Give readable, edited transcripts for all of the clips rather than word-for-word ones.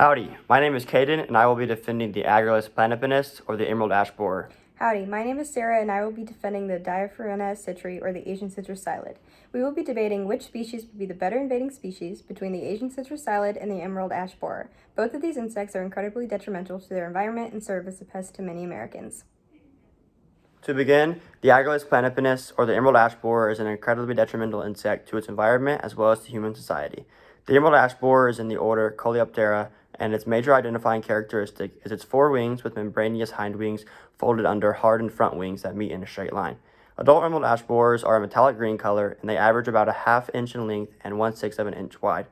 Howdy, my name is Caden, and I will be defending the Agaricus planipinus, or the emerald ash borer. Howdy, my name is Sarah, and I will be defending the Diaphragma citri, or the Asian Citrus Psyllid. We will be debating which species would be the better invading species between the Asian Citrus Psyllid and the emerald ash borer. Both of these insects are incredibly detrimental to their environment and serve as a pest to many Americans. To begin, the Agaricus planipinus, or the emerald ash borer, is an incredibly detrimental insect to its environment as well as to human society. The emerald ash borer is in the order Coleoptera, and its major identifying characteristic is its four wings with membranous hind wings folded under hardened front wings that meet in a straight line. Adult emerald ash borers are a metallic green color, and they average about a ½ inch in length and 1/6 of an inch wide.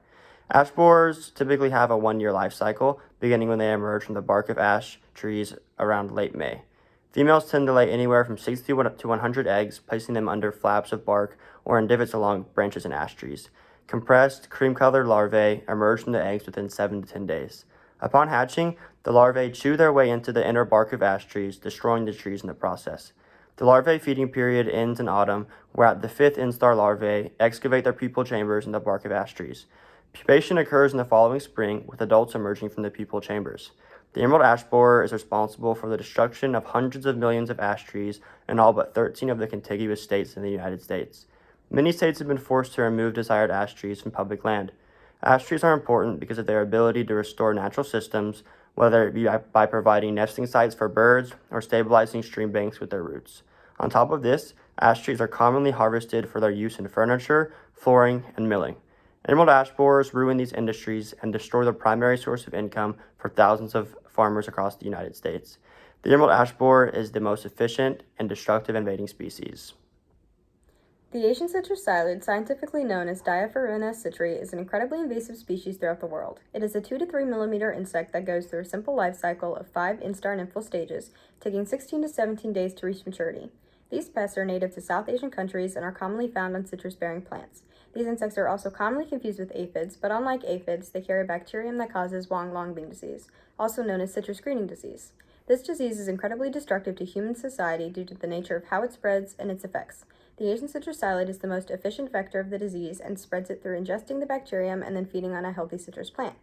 Ash borers typically have a 1-year life cycle, beginning when they emerge from the bark of ash trees around late May. Females tend to lay anywhere from 60 to 100 eggs, placing them under flaps of bark or in divots along branches in ash trees. Compressed, cream-colored larvae emerge from the eggs within 7 to 10 days. Upon hatching, the larvae chew their way into the inner bark of ash trees, destroying the trees in the process. The larvae feeding period ends in autumn, where at the 5th instar larvae excavate their pupal chambers in the bark of ash trees. Pupation occurs in the following spring, with adults emerging from the pupal chambers. The emerald ash borer is responsible for the destruction of hundreds of millions of ash trees in all but 13 of the contiguous states in the United States. Many states have been forced to remove desired ash trees from public land. Ash trees are important because of their ability to restore natural systems, whether it be by providing nesting sites for birds or stabilizing stream banks with their roots. On top of this, ash trees are commonly harvested for their use in furniture, flooring, and milling. Emerald ash borers ruin these industries and destroy the primary source of income for thousands of farmers across the United States. The emerald ash borer is the most efficient and destructive invading species. The Asian Citrus Psyllid, scientifically known as Diaphragma citri, is an incredibly invasive species throughout the world. It is a 2 to 3 millimeter insect that goes through a simple life cycle of 5 instar nymphal stages, taking 16 to 17 days to reach maturity. These pests are native to South Asian countries and are commonly found on citrus-bearing plants. These insects are also commonly confused with aphids, but unlike aphids, they carry a bacterium that causes Wang bean disease, also known as citrus greening disease. This disease is incredibly destructive to human society due to the nature of how it spreads and its effects. The Asian Citrus Psyllid is the most efficient vector of the disease and spreads it through ingesting the bacterium and then feeding on a healthy citrus plant.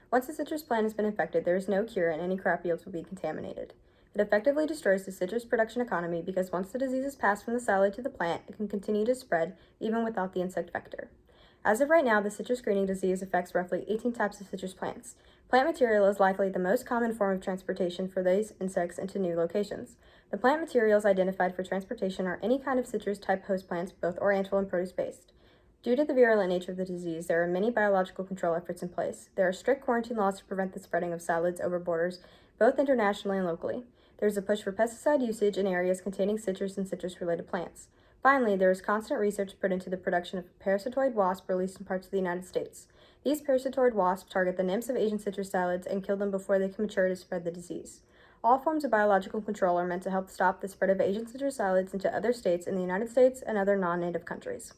Once the citrus plant has been infected, there is no cure and any crop yields will be contaminated. It effectively destroys the citrus production economy because once the disease is passed from the psyllid to the plant, it can continue to spread even without the insect vector. As of right now, the citrus greening disease affects roughly 18 types of citrus plants. Plant material is likely the most common form of transportation for these insects into new locations. The plant materials identified for transportation are any kind of citrus-type host plants, both oriental and produce-based. Due to the virulent nature of the disease, there are many biological control efforts in place. There are strict quarantine laws to prevent the spreading of psyllids over borders, both internationally and locally. There is a push for pesticide usage in areas containing citrus and citrus-related plants. Finally, there is constant research put into the production of parasitoid wasp released in parts of the United States. These parasitoid wasps target the nymphs of Asian citrus psyllids and kill them before they can mature to spread the disease. All forms of biological control are meant to help stop the spread of Asian citrus psyllids into other states in the United States and other non-native countries.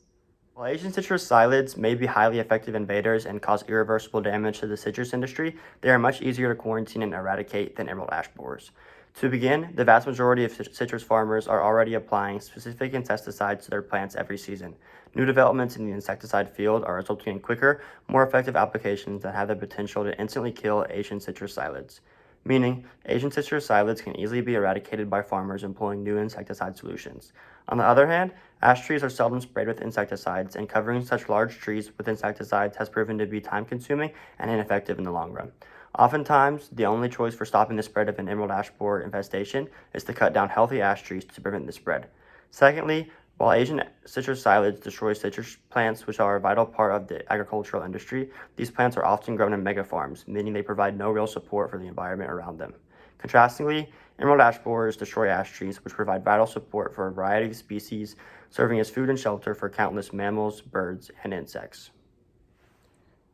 While Asian citrus psyllids may be highly effective invaders and cause irreversible damage to the citrus industry, they are much easier to quarantine and eradicate than emerald ash borers. To begin, the vast majority of citrus farmers are already applying specific insecticides to their plants every season. New developments in the insecticide field are resulting in quicker, more effective applications that have the potential to instantly kill Asian citrus psyllids. Meaning, Asian citrus psyllids can easily be eradicated by farmers employing new insecticide solutions. On the other hand, ash trees are seldom sprayed with insecticides, and covering such large trees with insecticides has proven to be time-consuming and ineffective in the long run. Oftentimes, the only choice for stopping the spread of an emerald ash borer infestation is to cut down healthy ash trees to prevent the spread. Secondly, while Asian citrus psyllids destroy citrus plants, which are a vital part of the agricultural industry, these plants are often grown in megafarms, meaning they provide no real support for the environment around them. Contrastingly, emerald ash borers destroy ash trees, which provide vital support for a variety of species, serving as food and shelter for countless mammals, birds, and insects.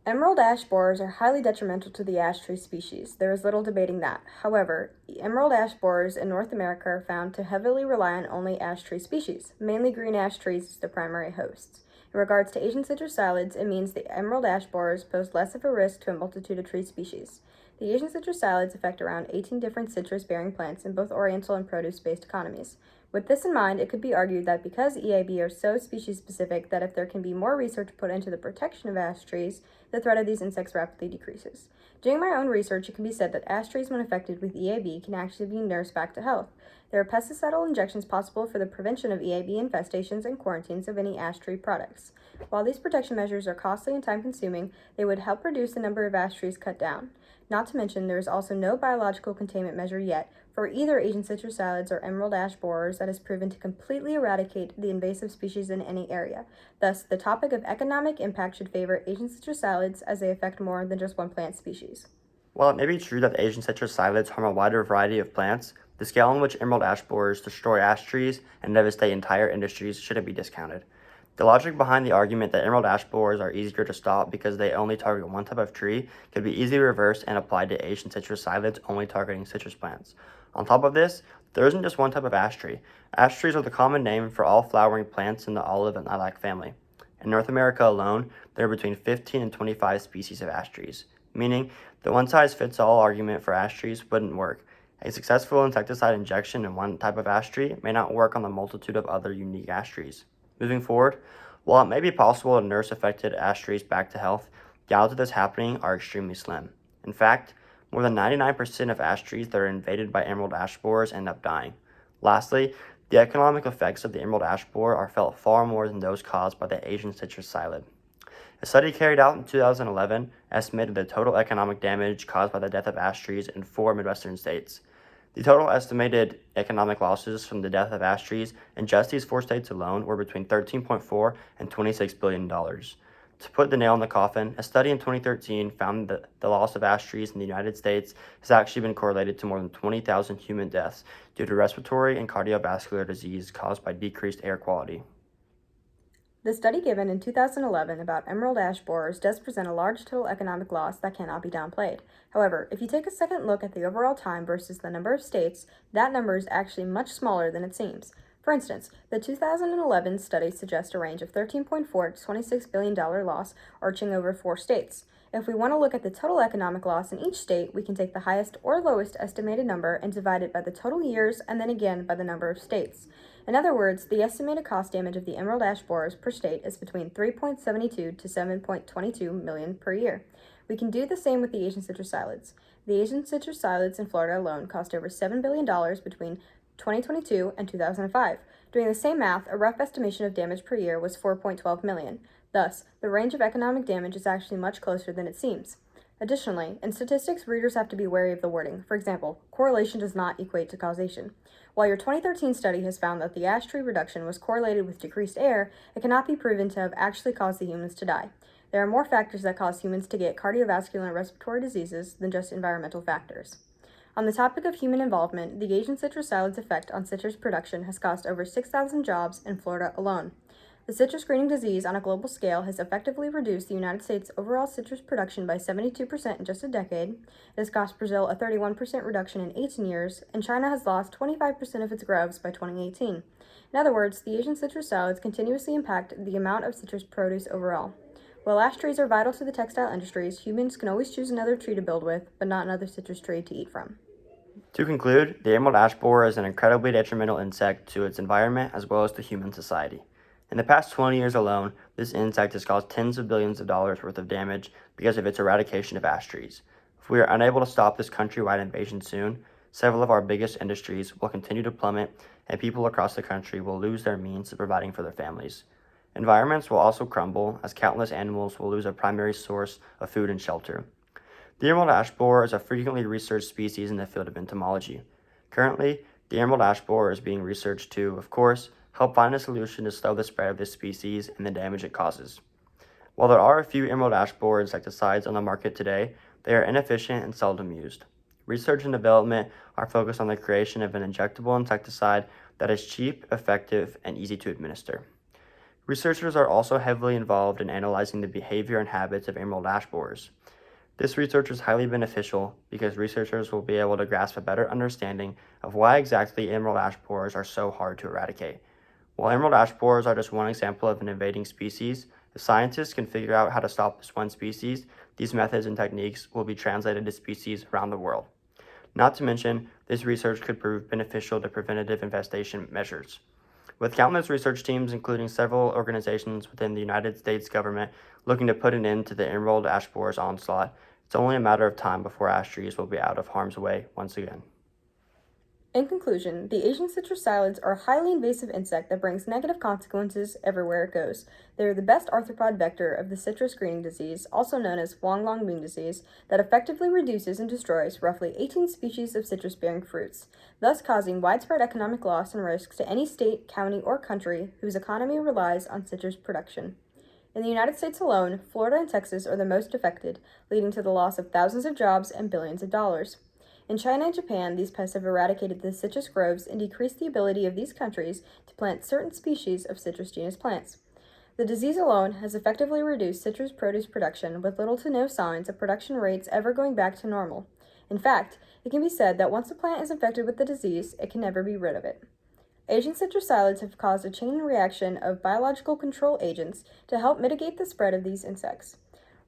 Emerald ash borers are highly detrimental to the ash tree species. There is little debating that. However, emerald ash borers in North America are found to heavily rely on only ash tree species, mainly green ash trees as their primary hosts. In regards to Asian citrus psyllids, it means the emerald ash borers pose less of a risk to a multitude of tree species. The Asian citrus psyllids affect around 18 different citrus-bearing plants in both oriental and produce-based economies. With this in mind, it could be argued that because EAB are so species-specific that if there can be more research put into the protection of ash trees, the threat of these insects rapidly decreases. Doing my own research, it can be said that ash trees, when affected with EAB, can actually be nursed back to health. There are pesticidal injections possible for the prevention of EAB infestations and quarantines of any ash tree products. While these protection measures are costly and time-consuming, they would help reduce the number of ash trees cut down. Not to mention, there is also no biological containment measure yet for either Asian citrus psyllids or emerald ash borers that has proven to completely eradicate the invasive species in any area. Thus, the topic of economic impact should favor Asian citrus psyllids as they affect more than just one plant species. While it may be true that the Asian citrus psyllids harm a wider variety of plants, the scale in which emerald ash borers destroy ash trees and devastate entire industries shouldn't be discounted. The logic behind the argument that emerald ash borers are easier to stop because they only target one type of tree could be easily reversed and applied to Asian citrus psyllids only targeting citrus plants. On top of this, there isn't just one type of ash tree. Ash trees are the common name for all flowering plants in the olive and lilac family. In North America alone, there are between 15 and 25 species of ash trees, meaning the one-size-fits-all argument for ash trees wouldn't work. A successful insecticide injection in one type of ash tree may not work on the multitude of other unique ash trees. Moving forward, while it may be possible to nurse affected ash trees back to health, the odds of this happening are extremely slim. In fact, more than 99% of ash trees that are invaded by emerald ash borers end up dying. Lastly, the economic effects of the emerald ash borer are felt far more than those caused by the Asian citrus psyllid. A study carried out in 2011 estimated the total economic damage caused by the death of ash trees in 4 Midwestern states. The total estimated economic losses from the death of ash trees in just these 4 states alone were between $13.4 and $26 billion. To put the nail in the coffin, a study in 2013 found that the loss of ash trees in the United States has actually been correlated to more than 20,000 human deaths due to respiratory and cardiovascular disease caused by decreased air quality. The study given in 2011 about emerald ash borers does present a large total economic loss that cannot be downplayed. However, if you take a second look at the overall time versus the number of states, that number is actually much smaller than it seems. For instance, the 2011 study suggests a range of $13.4 to $26 billion loss arching over 4 states. If we want to look at the total economic loss in each state, we can take the highest or lowest estimated number and divide it by the total years and then again by the number of states. In other words, the estimated cost damage of the emerald ash borers per state is between $3.72 to $7.22 million per year. We can do the same with the Asian citrus psyllids. The Asian citrus psyllids in Florida alone cost over $7 billion between 2022 and 2005. Doing the same math, a rough estimation of damage per year was $4.12 million. Thus, the range of economic damage is actually much closer than it seems. Additionally, in statistics, readers have to be wary of the wording. For example, correlation does not equate to causation. While your 2013 study has found that the ash tree reduction was correlated with decreased air, it cannot be proven to have actually caused the humans to die. There are more factors that cause humans to get cardiovascular and respiratory diseases than just environmental factors. On the topic of human involvement, the Asian citrus psyllid's effect on citrus production has cost over 6,000 jobs in Florida alone. The citrus greening disease on a global scale has effectively reduced the United States' overall citrus production by 72% in just a decade. It has cost Brazil a 31% reduction in 18 years, and China has lost 25% of its groves by 2018. In other words, the Asian citrus psyllids continuously impact the amount of citrus produce overall. While ash trees are vital to the textile industries, humans can always choose another tree to build with, but not another citrus tree to eat from. To conclude, the emerald ash borer is an incredibly detrimental insect to its environment as well as to human society. In the past 20 years alone, this insect has caused tens of billions of dollars worth of damage because of its eradication of ash trees. If we are unable to stop this countrywide invasion soon, several of our biggest industries will continue to plummet and people across the country will lose their means of providing for their families. Environments will also crumble as countless animals will lose a primary source of food and shelter. The emerald ash borer is a frequently researched species in the field of entomology. Currently, the emerald ash borer is being researched to, of course, help find a solution to slow the spread of this species and the damage it causes. While there are a few emerald ash borer insecticides on the market today, they are inefficient and seldom used. Research and development are focused on the creation of an injectable insecticide that is cheap, effective, and easy to administer. Researchers are also heavily involved in analyzing the behavior and habits of emerald ash borers. This research is highly beneficial because researchers will be able to grasp a better understanding of why exactly emerald ash borers are so hard to eradicate. While emerald ash borers are just one example of an invading species, if scientists can figure out how to stop this one species, these methods and techniques will be translated to species around the world. Not to mention, this research could prove beneficial to preventative infestation measures. with countless research teams, including several organizations within the United States government, looking to put an end to the emerald ash borer's onslaught. It's only a matter of time before ash trees will be out of harm's way once again. In conclusion, the Asian citrus psyllids are a highly invasive insect that brings negative consequences everywhere it goes. They are the best arthropod vector of the citrus greening disease, also known as Huang Long bean disease, that effectively reduces and destroys roughly 18 species of citrus-bearing fruits, thus causing widespread economic loss and risks to any state, county, or country whose economy relies on citrus production. In the United States alone, Florida and Texas are the most affected, leading to the loss of thousands of jobs and billions of dollars. In China and Japan, these pests have eradicated the citrus groves and decreased the ability of these countries to plant certain species of citrus genus plants. The disease alone has effectively reduced citrus produce production with little to no signs of production rates ever going back to normal. In fact, it can be said that once a plant is infected with the disease, it can never be rid of it. Asian citrus psyllids have caused a chain reaction of biological control agents to help mitigate the spread of these insects.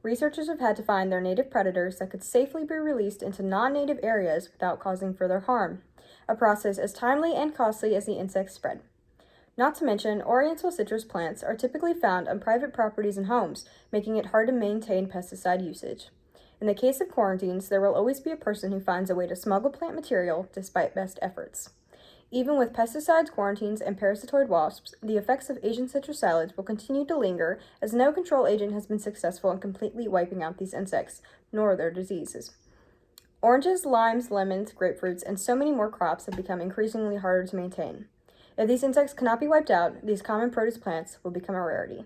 Researchers have had to find their native predators that could safely be released into non-native areas without causing further harm, a process as timely and costly as the insects spread. Not to mention, oriental citrus plants are typically found on private properties and homes, making it hard to maintain pesticide usage. In the case of quarantines, there will always be a person who finds a way to smuggle plant material despite best efforts. Even with pesticides, quarantines, and parasitoid wasps, the effects of Asian citrus psyllids will continue to linger as no control agent has been successful in completely wiping out these insects, nor their diseases. Oranges, limes, lemons, grapefruits, and so many more crops have become increasingly harder to maintain. If these insects cannot be wiped out, these common produce plants will become a rarity.